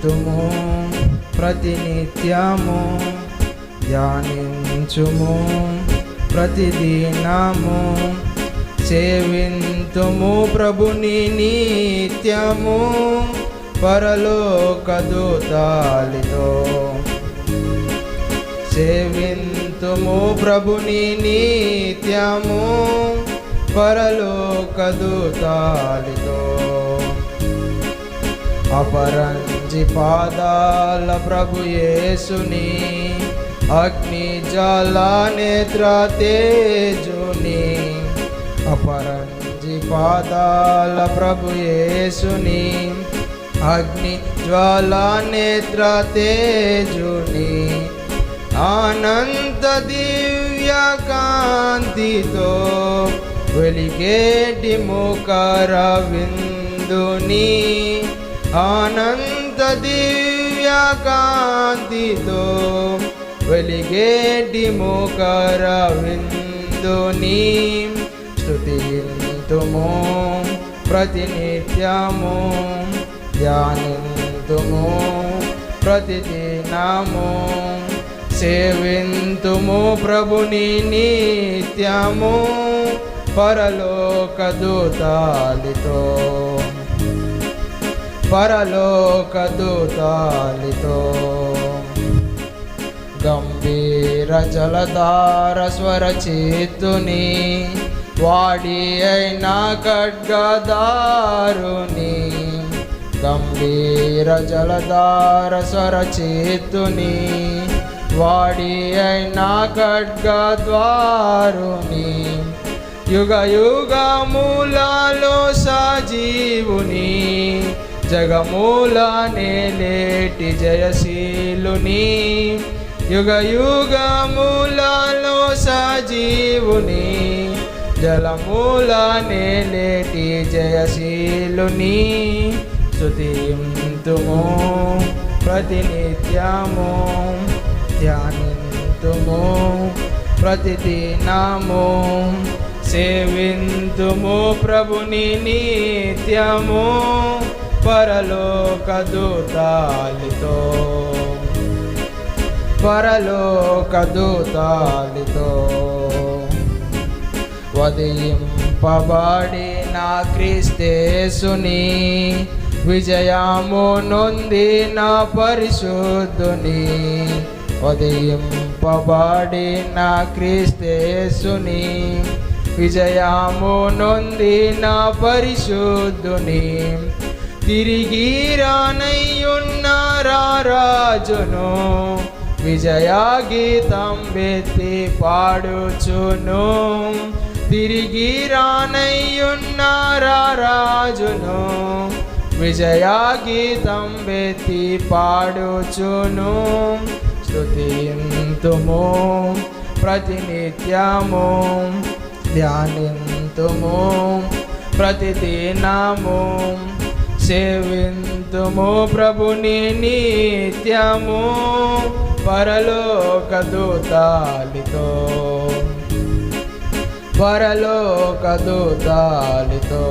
ధ్యానింతుము ప్రతినిత్యము, ధ్యానించుము ప్రతిదినము, సేవింతుము ప్రభుని నిత్యము పరలోక దూతలతో. సేవింతుము ప్రభుని నిత్యము పరలోక దూతలతో. అపరంజి పాదాల ప్రభు యేసుని, అగ్ని జ్వాల నేత్ర తేజుని. అపరంజి పాదాల ప్రభు యేసుని, అగ్ని జ్వాల నేత్ర తేజుని. అనంత దివ్య కాంతితో వెలిగేటి ముఖర విందుని. అనంత దివ్య కాంతితో వెలిగేటి ముఖర విందుని. స్తుతింతుము ప్రతినిత్యము, ధ్యానింతుము ప్రతిదినము, సేవింతుము ప్రభుని నిత్యము పరలోక దూతలతో. పరలోక దూతలతో. గంభీర జలధార స్వరచిత్తుని, వాడి అయిన ఖడ్గదారుని. గంభీర జలధార స్వరచిత్తుని, వాడి అయిన ఖడ్గద్వారుని. యుగ యుగములలో సజీవుని, జగమూల నేలేటి జయశీలుని. యుగ యుగములలో సజీవుని, జలమూల నేలేటి జయశీలుని. స్తుతింతుము ప్రతినిత్యము, ధ్యానింతుము ప్రతిదినము, సేవింతుము ప్రభుని నిత్యము పరలోక దూతలతో. పరలోక దూతలతో. వధింపబడిన క్రీస్తేసుని, విజయము నొందిన పరిశుద్ధుని. వధింపబడిన క్రీస్తేసుని, విజయము నొందిన పరిశుద్ధుని. తిరిగి రానయ్యున్న రారాజును, విజయ గీతం వెత్తి పాడుచును. తిరిగి రానయ్యున్న రారాజును, విజయ గీతం వెత్తి పాడుచును. స్తుతింతుము ప్రతినిత్యము, ధ్యానింతుము ప్రతిదినము, సేవింతుము ప్రభుని నిత్యము పరలోక దూతలతో. పరలోక దూతలతో.